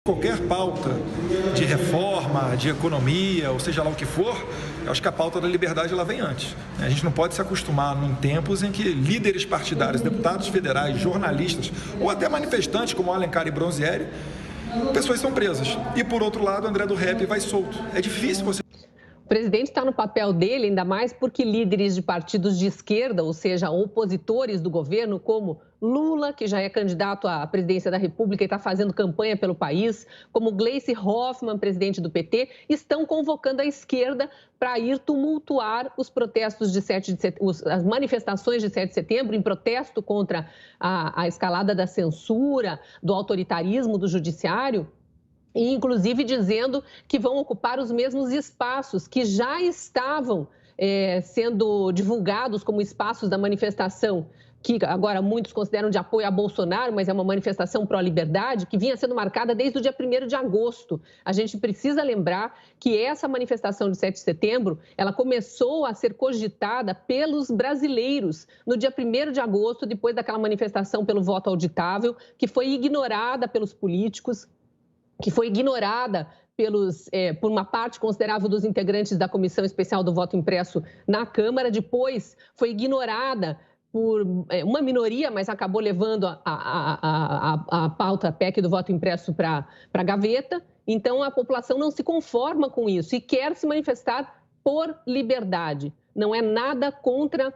Qualquer pauta de reforma, de economia, ou seja lá o que for, eu acho que a pauta da liberdade ela vem antes. A gente não pode se acostumar num tempos em que líderes partidários, deputados federais, jornalistas ou até manifestantes como Alencar e Bronzieri, pessoas são presas. E por outro lado, André do Rep vai solto. É difícil você... O presidente está no papel dele, ainda mais porque líderes de partidos de esquerda, ou seja, opositores do governo, como Lula, que já é candidato à presidência da República e está fazendo campanha pelo país, como Gleisi Hoffmann, presidente do PT, estão convocando a esquerda para ir tumultuar os protestos de 7 de setembro, as manifestações de 7 de setembro, em protesto contra a escalada da censura, do autoritarismo do judiciário. E, inclusive, dizendo que vão ocupar os mesmos espaços que já estavam sendo divulgados como espaços da manifestação, que agora muitos consideram de apoio a Bolsonaro, mas é uma manifestação pró-liberdade, que vinha sendo marcada desde o dia 1º de agosto. A gente precisa lembrar que essa manifestação de 7 de setembro, ela começou a ser cogitada pelos brasileiros no dia 1º de agosto, depois daquela manifestação pelo voto auditável, que foi ignorada pelos políticos, que foi ignorada por uma parte considerável dos integrantes da Comissão Especial do Voto Impresso na Câmara, depois foi ignorada por uma minoria, mas acabou levando a pauta PEC do voto impresso para a gaveta. Então, a população não se conforma com isso e quer se manifestar por liberdade. Não é nada contra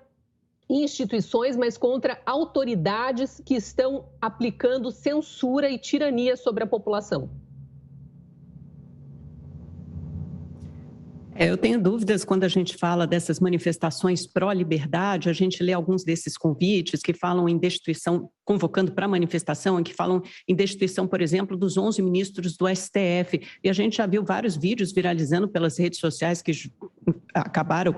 instituições, mas contra autoridades que estão aplicando censura e tirania sobre a população. Eu tenho dúvidas quando a gente fala dessas manifestações pró-liberdade, a gente lê alguns desses convites que falam em destituição, convocando para manifestação, que falam em destituição, por exemplo, dos 11 ministros do STF. E a gente já viu vários vídeos viralizando pelas redes sociais que acabaram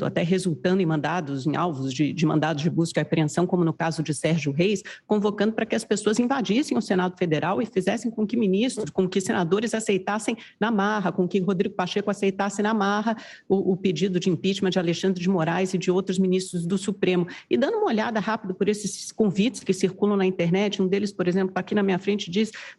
até resultando em mandados, em alvos de mandados de busca e apreensão, como no caso de Sérgio Reis, convocando para que as pessoas invadissem o Senado Federal e fizessem com que ministros, com que senadores aceitassem na marra, com que Rodrigo Pacheco aceitasse na marra o pedido de impeachment de Alexandre de Moraes e de outros ministros do Supremo. E dando uma olhada rápida por esses convites que circulam na internet, um deles, por exemplo, aqui na minha frente,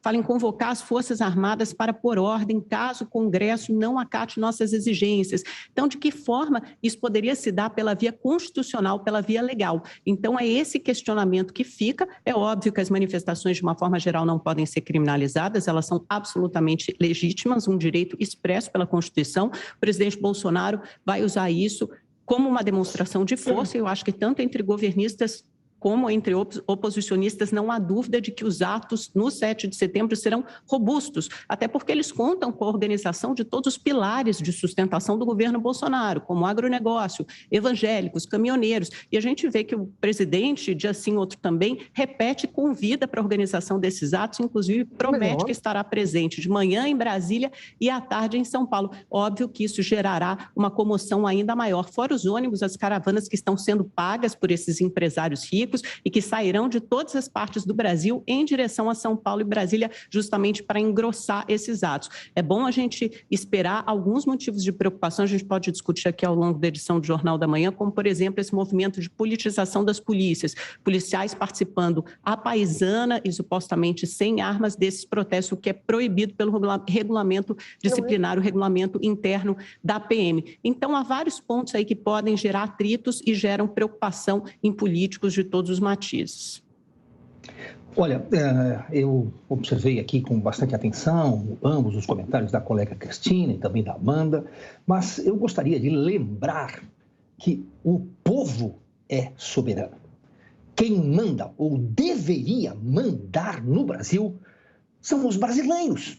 fala em convocar as Forças Armadas para pôr ordem caso o Congresso não acate nossas exigências. Então, de que forma isso poderia se dar pela via constitucional, pela via legal? Então, é esse questionamento que fica. É óbvio que as manifestações, de uma forma geral, não podem ser criminalizadas, elas são absolutamente legítimas, um direito expresso pela Constituição. O presidente Bolsonaro vai usar isso como uma demonstração de força. Eu acho que tanto entre governistas como entre oposicionistas, não há dúvida de que os atos no 7 de setembro serão robustos, até porque eles contam com a organização de todos os pilares de sustentação do governo Bolsonaro, como agronegócio, evangélicos, caminhoneiros. E a gente vê que o presidente, dia sim, outro também, repete e convida para a organização desses atos, inclusive promete que estará presente de manhã em Brasília e à tarde em São Paulo. Óbvio que isso gerará uma comoção ainda maior, fora os ônibus, as caravanas que estão sendo pagas por esses empresários ricos, e que sairão de todas as partes do Brasil em direção a São Paulo e Brasília, justamente para engrossar esses atos. É bom a gente esperar alguns motivos de preocupação, a gente pode discutir aqui ao longo da edição do Jornal da Manhã, como, por exemplo, esse movimento de politização das polícias, policiais participando à paisana e supostamente sem armas desses protestos, o que é proibido pelo regulamento disciplinar, o regulamento interno da PM. Então, há vários pontos aí que podem gerar atritos e geram preocupação em políticos de todos os matizes. Olha, eu observei aqui com bastante atenção ambos os comentários da colega Cristina e também da Amanda, mas eu gostaria de lembrar que o povo é soberano. Quem manda ou deveria mandar no Brasil são os brasileiros.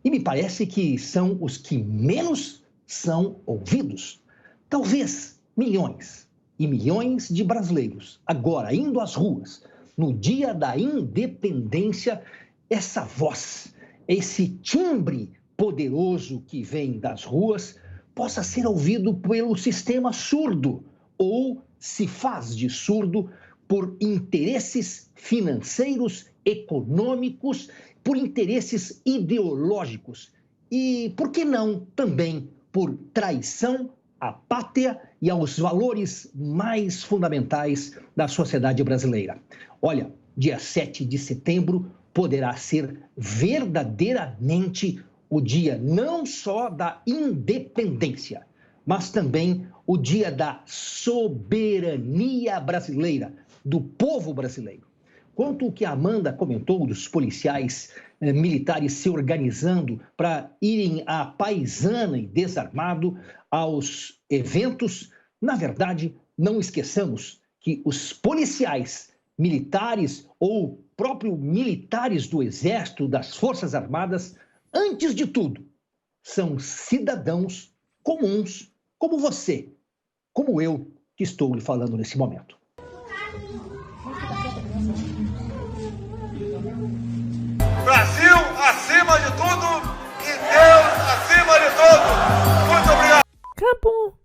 E me parece que são os que menos são ouvidos. Talvez milhões e milhões de brasileiros agora indo às ruas no dia da independência, essa voz, esse timbre poderoso que vem das ruas possa ser ouvido pelo sistema surdo ou se faz de surdo por interesses financeiros, econômicos, por interesses ideológicos e, por que não, também por traição à pátria e aos valores mais fundamentais da sociedade brasileira. Olha, dia 7 de setembro, poderá ser verdadeiramente o dia não só da independência, mas também o dia da soberania brasileira, do povo brasileiro. Quanto ao que a Amanda comentou dos policiais militares se organizando para irem à paisana e desarmado aos eventos, na verdade, não esqueçamos que os policiais militares ou próprio militares do Exército, das Forças Armadas, antes de tudo, são cidadãos comuns como você, como eu que estou lhe falando nesse momento. Brasil acima de tudo e Deus acima de tudo. Muito obrigado. Acabou.